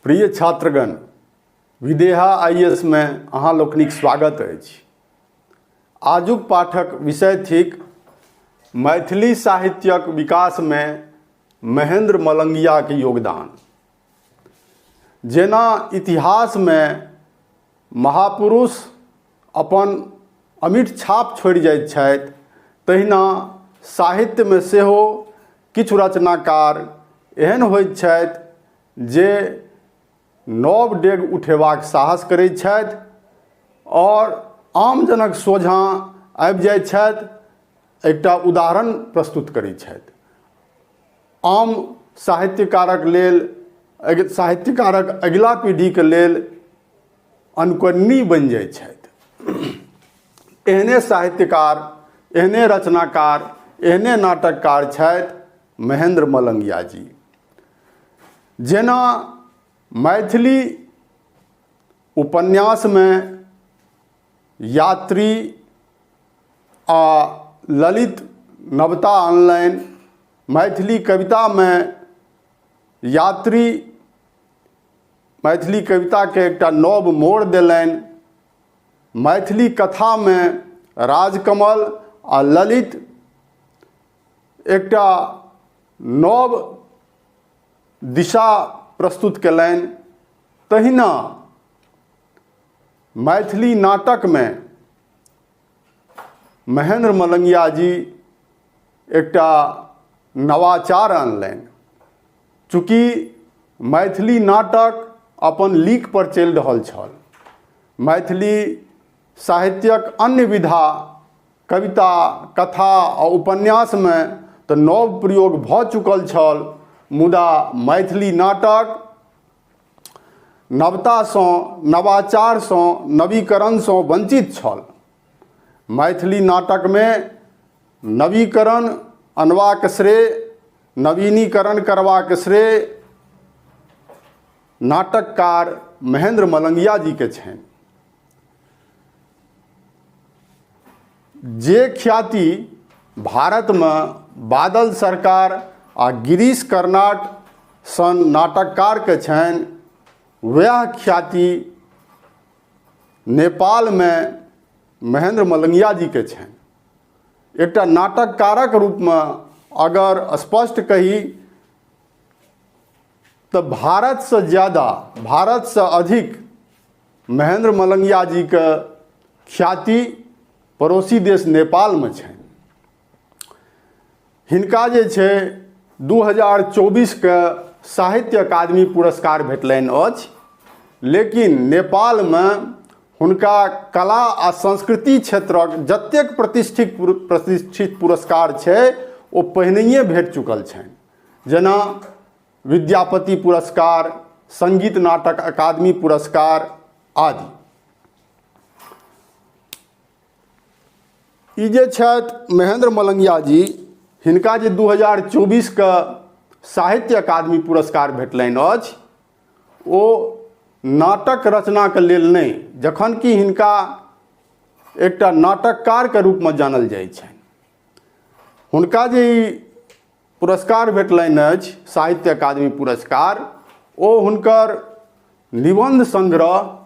प्रिय छात्रगण, विदेहा IAS में अहाँ लोकनिक स्वागत अछि। आजुक पाठक विषय थिक मैथिली साहित्यक विकास में महेंद्र मलंगिया के योगदान। जेना इतिहास में महापुरुष अपन अमिट छाप छोड़ि जाइत छथि, तहिना साहित्य में सेहो किछु रचनाकार एहन होइत छथि जे नव डेग उठेबाक साहस करैत छथि और आम जनक सोझाँ आबि जाइत छथि, एकटा उदाहरण प्रस्तुत करैत छथि। आम साहित्यकारक अगिला पीढ़ी के लेल अनुकरणीय बनि जाइत छथि। एहने साहित्यकार, एहने रचनाकार, एहने नाटककार छथि महेंद्र मलंगिया जी। जेना मैथिली उपन्यास में यात्री आ ललित नवता अनलनि, मैथिली कविता में यात्री मैथिली कविता के एकटा नव मोड़ देलनि, मैथिली कथा में राजकमल आ ललित एकटा नव दिशा प्रस्तुत कयलनि, तहिना मैथिली नाटक में महेंद्र मलंगिया जी एकटा नवाचार अनलनि। चूँकि मैथिली नाटक अपन लीक पर चलि रहल छल, मैथिली साहित्यक अन्य विधा कविता, कथा आ उपन्यास में तऽ नव प्रयोग भऽ चुकल छल, मुदा मैथिली नाटक नवतासँ, नवाचारसँ, नवीकरणसँ वंचित छल। मैथिली नाटक में नवीकरण अनबाक श्रेय, नवीनीकरण करबाक श्रेय नाटककार महेंद्र मलंगिया जी के छनि। जे ख्याति भारत में बादल सरकार आ गिरीश कर्नाड सन नाटककार के छनि, वह ख्याति नेपाल में महेंद्र मलंगिया जी के छनि। एकटा नाटककारक रूप में अगर स्पष्ट कही तो भारत से ज़्यादा, भारत से अधिक महेंद्र मलंगिया जी के ख्याति पड़ोसी देश नेपाल में छनि। हिनका जे छै 2024 के साहित्य अकादमी पुरस्कार भेटलनि अछि, लेकिन नेपाल में हुनका कला आ संस्कृति क्षेत्रक जतेक प्रतिष्ठित पुरस्कार छै ओ पहिनहिए भेट चुकल छनि। जेना विद्यापति पुरस्कार, संगीत नाटक अकादमी पुरस्कार आदि। ई जे छथि महेंद्र मलंगिया जी, हिनका जे 2024 के साहित्य अकादमी पुरस्कार भेटलनि अछि, ओ नाटक रचना के लेल नहीं, जखन कि हिनका एकटा नाटककार के रूप में जानल जाइ छनि। हुनका जे ई पुरस्कार भेटलनि अछि, साहित्य अकादमी पुरस्कार, ओ हुनकर निबंध संग्रह,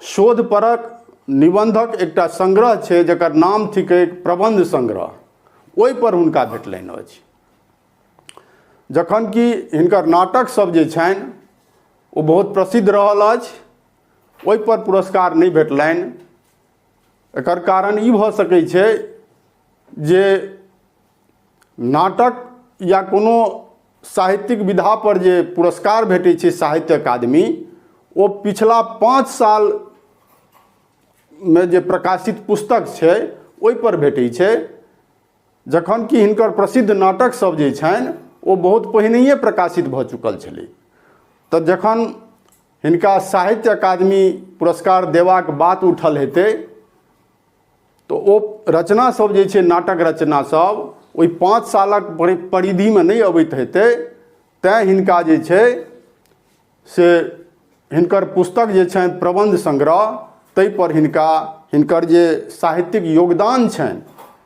शोधपरक निबंधक एकटा संग्रह छै जकर नाम थिकै प्रबंध संग्रह, ओहि पर हुनका भेटलनि अछि। जखन कि हिनकर नाटक सब जे छनि ओ बहुत प्रसिद्ध रहल अछि, ओहि पर पुरस्कार नहीं भेटलनि। एकर कारण ई भऽ सकै छै जे नाटक या कोनो साहित्यिक विधा पर जे पुरस्कार भेटै छै साहित्य अकादमी, ओ पिछला 5 साल में जे प्रकाशित पुस्तक छै ओहि पर भेटै छै, जखन कि हिनकर प्रसिद्ध नाटक सब जे छनि ओ बहुत पहिनहिए प्रकाशित भऽ चुकल छलै। तऽ जखन हिनका साहित्य अकादमी पुरस्कार देबाक बात उठल हेतै तो ओ रचना सब जे छै, नाटक रचना सब ओहि 5 सालक परिधि में नहीं अबैत हेतै, तैँ हिनका जे छै से हिनकर पुस्तक जे छनि प्रबंध संग्रह, ताहि पर हिनकर जे साहित्यिक योगदान छनि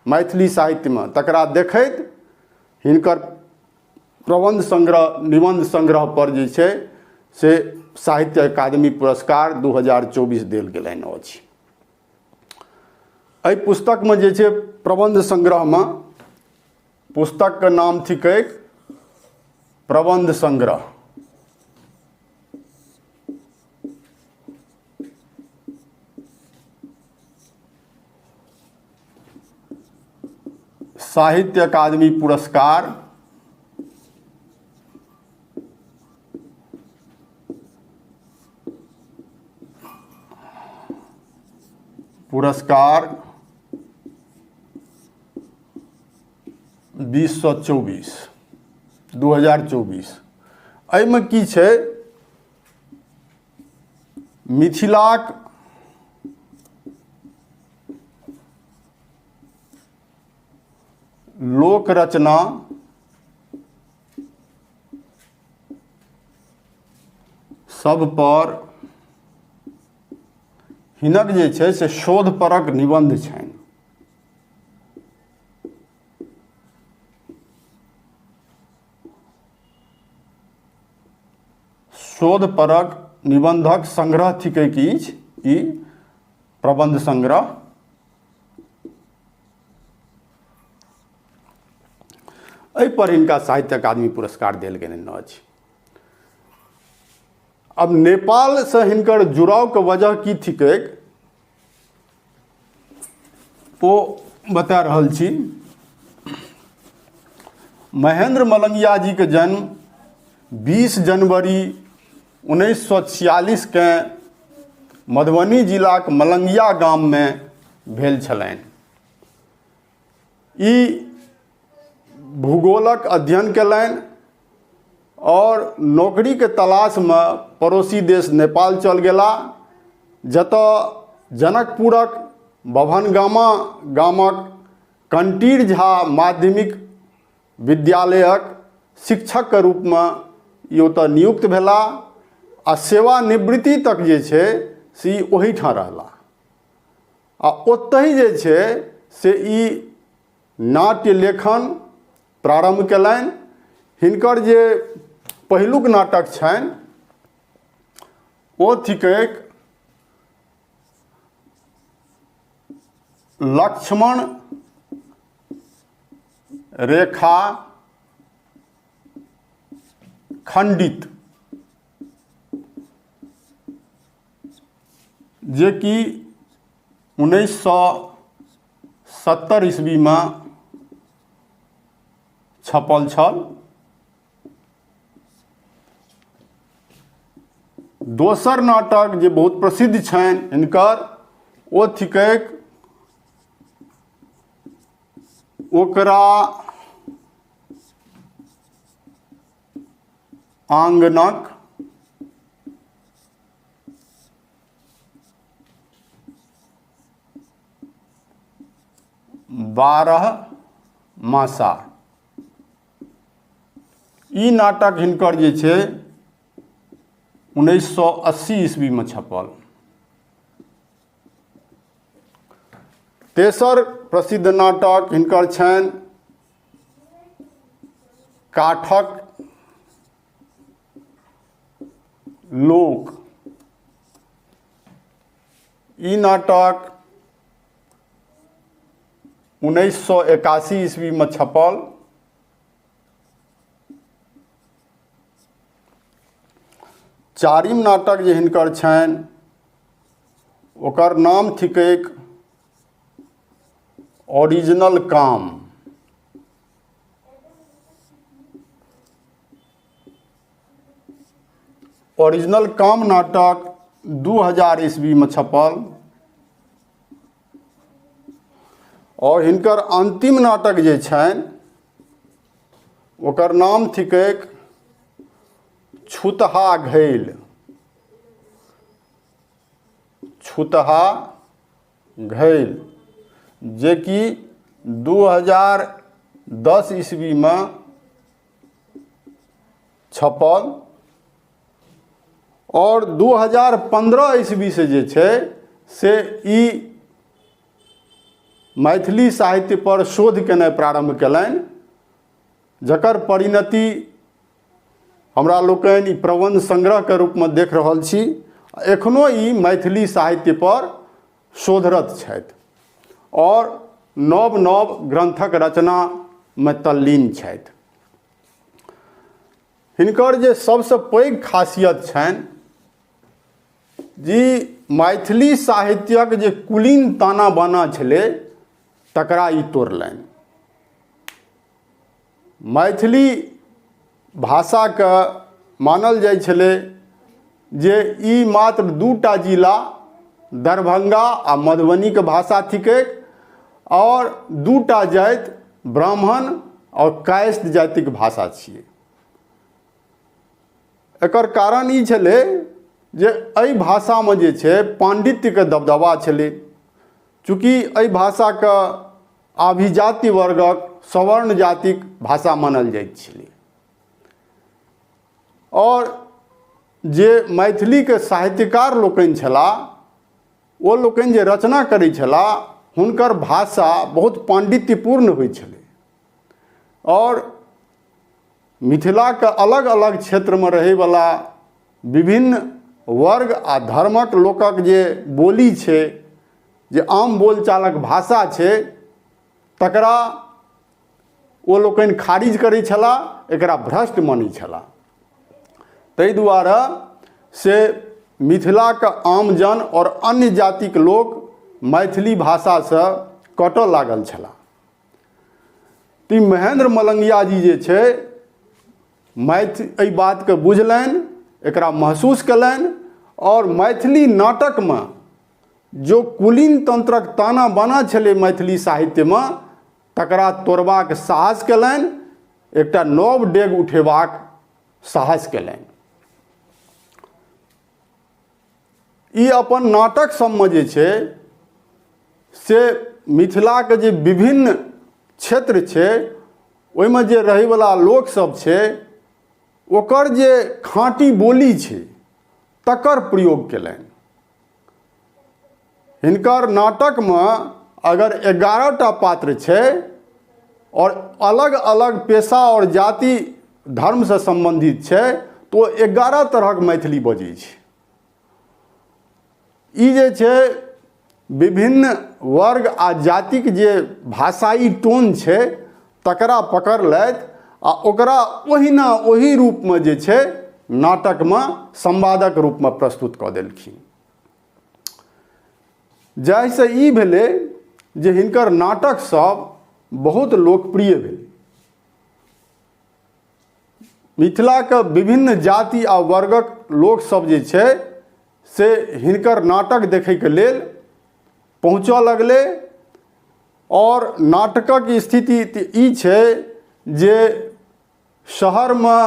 मैथिली साहित्य में तकरा देखैत हिनकर प्रबंध संग्रह, निबंध संग्रह पर जे छै से साहित्य अकादमी पुरस्कार 2024 देल गेलनि अछि। एहि पुस्तकमे जे छै प्रबंध संग्रहमे पुस्तकके नाम थिकै प्रबंध संग्रह। साहित्य अकादमी पुरस्कार पुरस्कार 2024 एहिमे की छै, मिथिलाक लोक रचना सब पर हिनक जे छै से शोधपरक निबंध छनि। शोधपरक निबंधक संग्रह थिकै किछु ई प्रबंध संग्रह। एहि पर हिनका साहित्य अकादमी पुरस्कार देल गेलनि अछि। अब नेपाल से हिनकर जुड़ाव के वजह की थिकै ओ बता रहल छी। महेंद्र मलंगिया जी के जन्म 20 जनवरी 1946 के मधुबनी जिलाक मलंगिया गाम में भेल छलनि। ई भूगोलक अध्ययन कयलनि और नौकरी के तलाश में पड़ोसी देश नेपाल चल गेला, जतऽ जनकपुरक बभनगामा गामक कंटीर झा माध्यमिक विद्यालयक शिक्षक के रूप में ई ओतऽ नियुक्त भेला आ सेवानिवृत्ति तक जे छै से ई ओहीठाम रहला आ ओतहि जे छै से ई नाट्य लेखन प्रारंभ कयलनि। हिनकर जे पहिलुक नाटक छनि ओ थिकैक लक्ष्मण रेखा खंडित, जे कि 1970 ईस्वी में छपल छल। दोसर नाटक जे बहुत प्रसिद्ध छनि हिनकर ओ थिकैक ओकरा आंगनक बारह मासा। ई नाटक हिनकर जे छै 1980 ईस्वी में छपल। तेसर प्रसिद्ध नाटक हिनकर छनि काठक लोक। ई नाटक 1981 ईस्वी में छपल। चारिम नाटक जे हिनकर छनि ओकर नाम थिकैक ओरिजिनल काम। ओरिजिनल काम नाटक 2000 ईस्वी में छपल। और हिनकर अंतिम नाटक जे छनि ओकर नाम थिकैक छुतहा घैल। छुतहा घैल जे कि 2010 ईस्वी में छपल। और 2015 ईस्वी से जे छै से ई मैथिली साहित्य पर शोध केनाइ प्रारंभ कयलनि, जकर परिणति हमरा लोकनि ई प्रबंध संग्रह के रूप में देख रहल छी। एखनो ई मैथिली साहित्य पर शोधरत छथि और नव नव ग्रंथक रचना में तल्लीन छथि। हिनकर जे सबसे पैघ खासियत छनि जी मैथिली साहित्यक जे कुलीन ताना बाना छलै तकरा ई तोड़लनि। मैथिली भाषा के मानल जाइ छलै जे ई मात्र दूटा जिला दरभंगा आ मधुबनी के भाषा थिकै और दूटा जाति ब्राह्मण और कायस्थ जातिक भाषा छियै। एकर कारण ई छलै जे एहि भाषा में जे छै पांडित्य के दबदबा छलै, चूँकि एहि भाषा के अभिजाति वर्गक सवर्ण जातिक भाषा मानल जाइत छलै और जे मैथिली के साहित्यकार लोकनि छलाह ओ लोकनि जे रचना करै छलाह हुनकर भाषा बहुत पांडित्यपूर्ण होइ छलै और मिथिला के अलग अलग क्षेत्र में रहै वाला विभिन्न वर्ग आ धर्मक लोकक जे बोली छै, जे आम बोलचालक भाषा छै, तकरा ओ लोकनि खारिज करै छलाह, एकरा भ्रष्ट मानै छलाह। ताहि दुआरे से मिथिला के आम जन और अन्य जातिक लोक मैथिली भाषा से कटऽ लागल छलाह। तऽ महेंद्र मलंगिया जी जे छै एहि बात के बुझलनि, एकरा महसूस कयलनि और मैथिली नाटक में जो कुलीन तंत्रक ताना बाना छलै मैथिली साहित्य में तकरा तोड़बाक साहस कयलनि, एकटा नव डेग उठेबाक साहस कयलनि। ई अपन नाटक सबमे जे छै से मिथिला के जे विभिन्न क्षेत्र छै ओहिमे जे रहैवला लोक सब छै ओकर जे खाँटी बोली छै तकर प्रयोग कयलनि। हिनकर नाटक में अगर 11टा पात्र छै और अलग अलग पेशा और जाति धर्म से संबंधित छै तो 11 तरहक मैथिली बजै छै। ई जे छै विभिन्न वर्ग आ जातिक जे भाषाई टोन छै तकरा पकड़लथि आ ओकरा ओहिना ओही रूप में जे छै नाटक में संवादक रूप में प्रस्तुत कऽ देलखिन। जाहिसँ ई भेलै जे हिनकर नाटक सब बहुत लोकप्रिय भेलै। मिथिला के विभिन्न जाति आ वर्गक लोक सब जे छै से हिनकर नाटक देखै के लेल पहुँचऽ लगलै और नाटकक स्थिति ई छै जे शहर में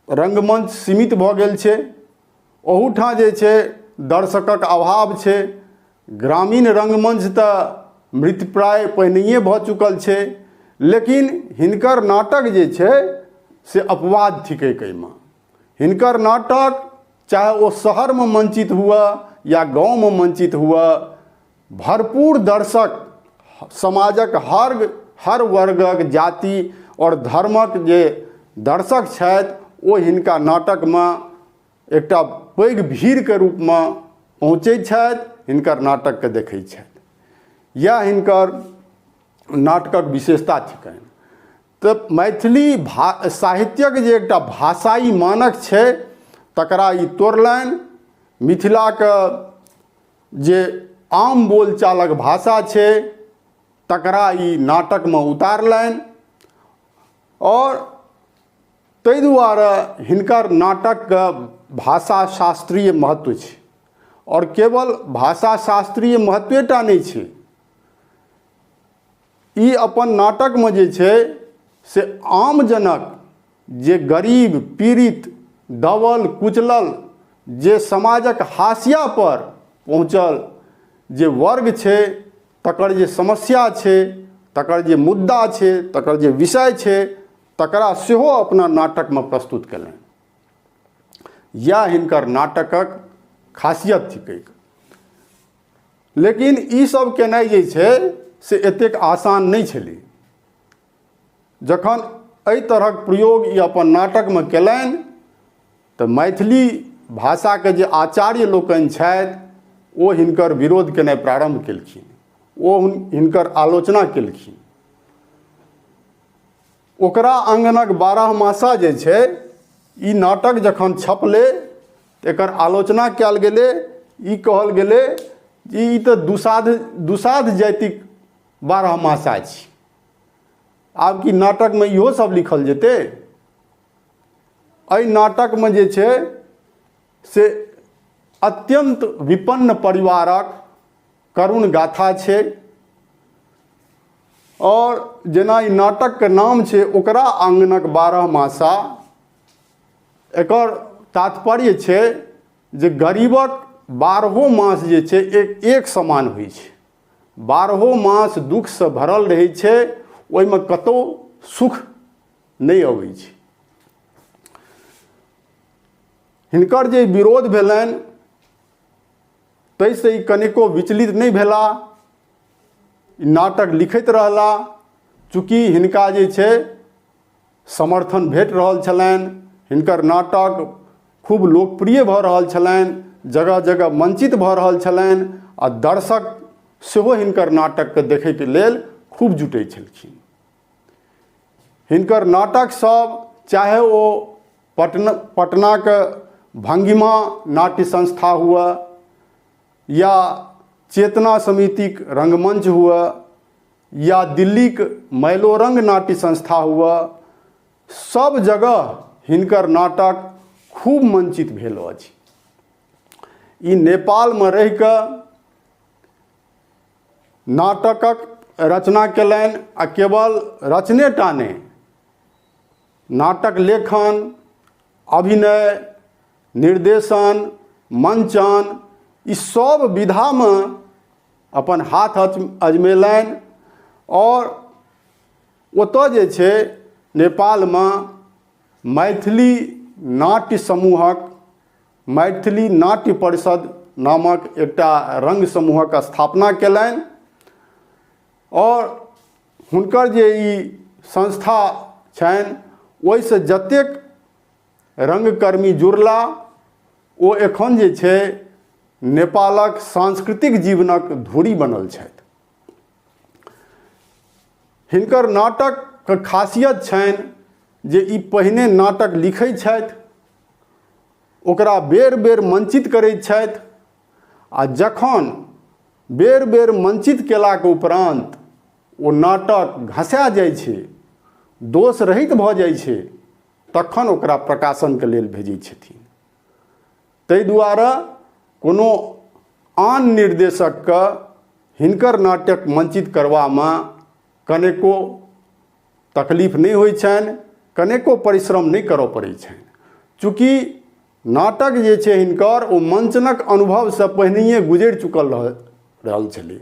रंगमंच सीमित भऽ गेल छै, ओहूठां जे छै दर्शकक अभाव छै, ग्रामीण रंगमंच तऽ मृतप्राय पहिनहिए भऽ चुकल छै, लेकिन हिनकर नाटक जे छै से अपवाद थिकै। एहिमे हिनकर नाटक चाहे वो शहर में मंचित हुआ या गांव में मंचित हुआ, भरपूर दर्शक समाजक हर वर्गक जाति और धर्मक जे दर्शक छथि ओ हिनका नाटक में एकटा पैघ भीड़ के रूप में पहुँचै छथि, हिनकर नाटक के देखै छथि। यह हिनकर नाटकक विशेषता थिकनि। तऽ मैथिली साहित्यक जे एकटा भाषाई मानक छै तकरा ई तोड़लनि। मिथिला के जे आम बोलचालक भाषा छै तकरा ई नाटक में उतारलनि और ताहि दुआरे हिनकर नाटक के भाषा शास्त्रीय महत्व छै और केवल भाषा शास्त्रीय महत्वेटा नहीं छै, ई अपन नाटक में जे छै से आम जनक जे गरीब पीड़ित दबल कुचलल जे समाजक हाशिया पर पहुँचल जे वर्ग छै तकर जे समस्या छै, तकर जे मुद्दा छै, तकर जे विषय छै तकरा सेहो अपना नाटक में प्रस्तुत कयलनि। यह हिनकर नाटकक खासियत थिकै। लेकिन ई सब केनाइ जे छै से एतेक आसान नहीं छलै। जखन एहि तरहक प्रयोग ई अपन नाटक में कयलनि तऽ मैथिली भाषाके जे आचार्य लोकनि छथि ओ हिनकर विरोध केनाइ प्रारंभ केलखिन, ओ हिनकर आलोचना केलखिन। ओकरा आंगनक 12 मासा जे छै, ई नाटक जखन छपलै तऽ एकर आलोचना कयल गेलै। ई कहल गेलै जे ई तऽ दुसाध जातिक 12 मासा छी। आब कि नाटकमे इहो सब लिखल जेतै? एहि नाटकमे जे छै से अत्यंत विपन्न परिवारक करुण गाथा छै। और जेना ई नाटकके नाम छै ओकरा आंगनक 12 मासा, एकर तात्पर्य छै जे गरीबक 12 मास जे छै एक समान होइ छै। 12 मास दुखसँ भरल रहै छै, ओहिमे कतहु सुख नहि अबै छै। हिनकर जे विरोध भेलनि ताहिसँ ई कनिको विचलित नहीं भेला। नाटक लिखैत रहला। चूँकि हिनका जे छै समर्थन भेट रहल छलनि, हिनकर नाटक खूब लोकप्रिय भऽ रहल छलनि, जगह जगह मंचित भऽ रहल छलनि, आ दर्शक सेहो हिनकर नाटकके देखैके लेल खूब जुटै छलखिन। हिनकर नाटक सब, चाहे ओ पटनाके भंगिमा नाट्य संस्था हुआ या चेतना समितिक रंगमंच हुआ या दिल्लीक मैलोरंग नाट्य संस्था हुआ, सब जगह हिनकर नाटक खूब मंचित भेल अछि। ई नेपालमे रहि कऽ नाटकक रचना केलनि, आ केवल रचने टा नहि, नाटक लेखन, अभिनय, निर्देशन, मंचन, ई सब विधामे अपन हाथ अजमेलनि। और ओतऽ जे छै नेपालमे मैथिली नाट्य समूहक, मैथिली नाट्य परिषद नामक एकटा रंग समूहक स्थापना केलनि। और हुनकर जे ई संस्था छनि, ओहिसँ जतेक रंगकर्मी जुड़ला, ओ एखन जे छै नेपालक सांस्कृतिक जीवनक धुरी बनल छथि। हिनकर नाटकके खासियत छनि जे ई पहिने नाटक लिखै छथि, ओकरा बेर बेर मंचित करैत छथि, आ जखन बेर बेर मंचित केलाक उपरांत ओ नाटक घसा जाइ छै, दोष रहित भऽ जाइ छै, तखन ओकरा प्रकाशनके लेल भेजै छथिन। ताहि दुआरे कोनो आन निर्देशकके हिनकर नाटक मंचित करबामे कनेको तकलीफ नहीं होइ छनि, कनेको परिश्रम नहीं करऽ पड़ै छनि। चूँकि नाटक जे छै हिनकर, ओ मंचनक अनुभवसँ पहिनहिए गुजरि चुकल रहल छलै।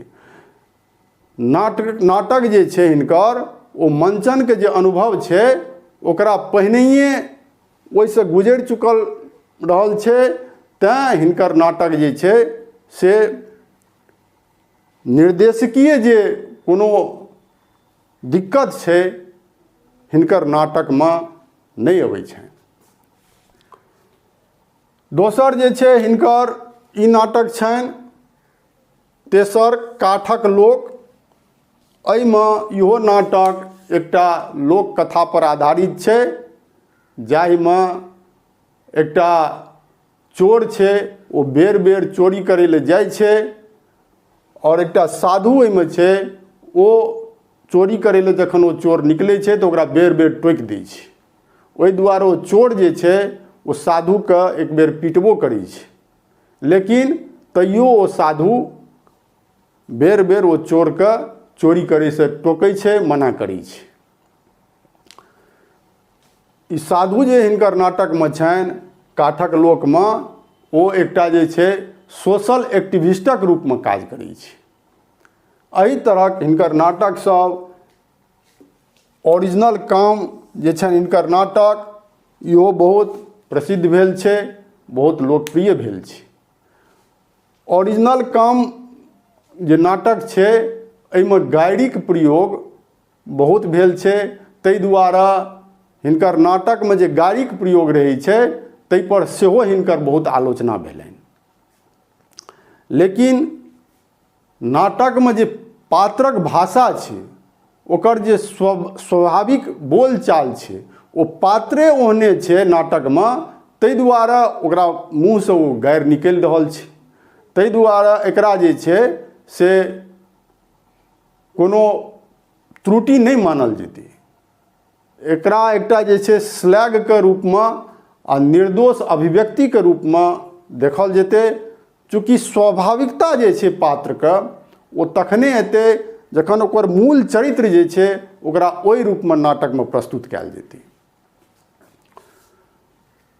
नाटक जे छै हिनकर, ओ मंचनके जे अनुभव छै ओकरा पहिनहिए ओहिसँ गुजरि चुकल रहल छै। तैँ हिनकर नाटक जे छै से निर्देशकीय जे कोनो दिक्कत छै हिनकर नाटकमे नहीं अबै छनि। दोसर जे छै हिनकर ई नाटक छनि तेसर काठक लोक। एहिमे इहो नाटक एकटा लोक कथा पर आधारित छै, जाहिमे एकटा चोर छै, ओ बेर बेर चोरी करै लए जाइ छै, और एकटा साधु एहिमे छै, ओ चोरी करै लए जखन ओ चोर निकलै छै तऽ ओकरा बेर बेर टोकि दै छै। ओहि दुआरे ओ चोर जे छै ओ साधुके एक बेर पिटबो करै छै, लेकिन तैयो ओ साधु बेर बेर ओ चोरके चोरी करैसँ टोकै छै, मना करै छै। ई साधु जे हिनकर नाटकमे छनि काठक लोकमे, ओ एकटा जे छै सोशल एक्टिविस्टक रूपमे काज करै छै। एहि तरहक हिनकर नाटक सब, ओरिजिनल काम जे छनि हिनकर नाटक, इहो बहुत प्रसिद्ध भेल छै, बहुत लोकप्रिय भेल छै। ओरिजिनल काम जे नाटक छै, एहिमे गायरीक प्रयोग बहुत भेल छै। ताहि दुआरे हिनकर नाटकमे जे गायरीक प्रयोग रहै छै, ताहि पर सेहो हिनकर बहुत आलोचना भेलनि। लेकिन नाटक में जे पात्रक भाषा छै, ओकर जे स्वाभाविक बोलचाल छै, ओ पात्रे ओहने छै नाटक में, ताहि दुआरे ओकरा मुँह से ओ गारि निकलि रहल छै। ताहि दुआरे एकरा जे छै से कोनो त्रुटि नहीं मानल जेतै। एकरा एकटा जे छै स्लैग के रूप में आ निर्दोष अभिव्यक्ति के रूप में देखल जेतै। चूँकि स्वाभाविकता जे छै पात्र के, ओ तखने हेतै जखन ओकर मूल चरित्र जे छै ओकरा ओहि रूप में नाटक में प्रस्तुत कयल जेतै।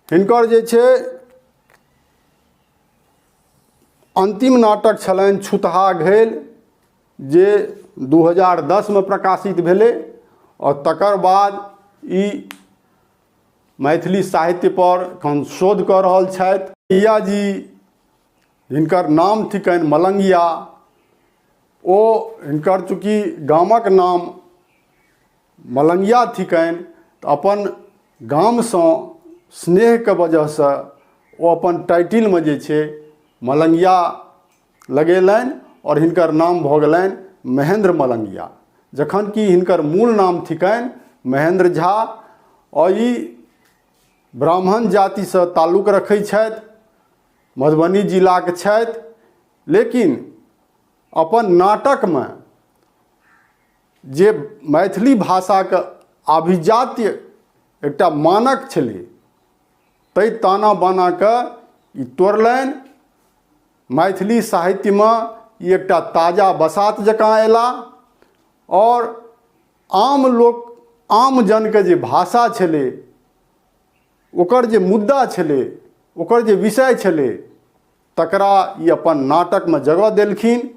हिनकर जे छै अंतिम नाटक छलनि छूतहा घेल, जे 2010 में प्रकाशित भेलै, और तकर बाद ई मैथिली साहित्य पर एखन शोध कऽ रहल छथि। मलंगिया जी हिनकर नाम थिकनि मलंगिया। ओ हिनकर चूँकि गामक नाम मलंगिया थिकनि, तऽ अपन गामसँ स्नेहके वजहसँ ओ अपन टाइटिल में जे छै मलंगिया लगेलनि, और हिनकर नाम भऽ गेलनि महेंद्र मलंगिया, जखन कि हिनकर मूल नाम थिकनि महेंद्र झा। और ई ब्राह्मण जाति से ताल्लुक रखै छथि, मधुबनी जिला के छथि। लेकिन अपन नाटक में जे मैथिली भाषा के अभिजात्य एकटा मानक छलै, ताहि ताना बाना के ई तोड़लनि। मैथिली साहित्य में ई एकटा ताजा बसात जकाँ अयला, और आम लोक आम जन के जे भाषा छलै, ओकर जे मुद्दा छलै, ओकर जे विषय छलै, तकरा ई अपन नाटक में जगह देलखिन।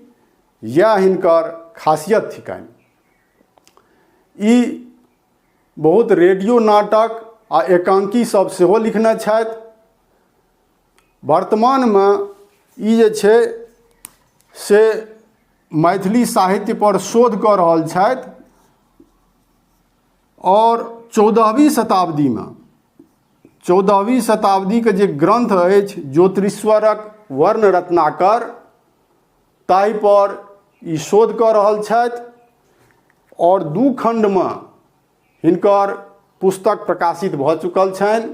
यह हिनकर खासियत थिकनि। ई बहुत रेडियो नाटक आ एकांकी सब सेहो लिखने छथि। वर्तमान में ई जे छै से मैथिली साहित्य पर शोध कऽ रहल छथि, और 14वीं शताब्दी के जे ग्रंथ अछि ज्योतिषीश्वरक वर्ण रत्नाकर, ताहि पर ई शोध कऽ रहल छथि। और 2 खंड में हिनकर पुस्तक प्रकाशित भऽ चुकल छनि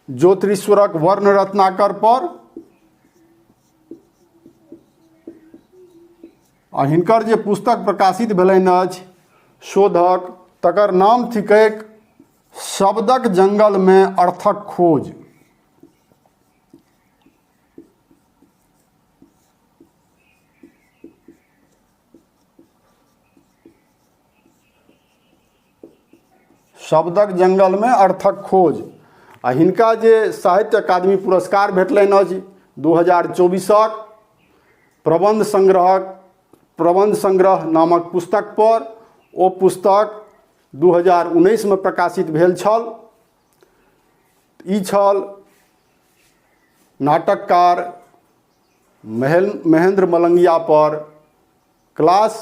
ज्योतिषीश्वरक वर्ण रत्नाकर पर। आ हिनकर जे पुस्तक प्रकाशित भेलनि अछि शोधक, तकर नाम थिकैक शब्दक जंगल में अर्थक खोज। शब्दक जंगल में अर्थक खोज। आ हिनका जे साहित्य अकादमी पुरस्कार भेटलनि अछि 2024क प्रबंध संग्रह नामक पुस्तक पर, ओ पुस्तक 2019 में प्रकाशित भेल छल। ई छल नाटककार महेंद्र मलंगिया पर क्लास।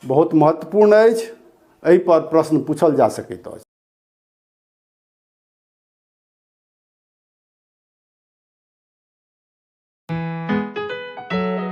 बहुत महत्वपूर्ण अछि, एहि पर प्रश्न पूछल जा सकैत अछि।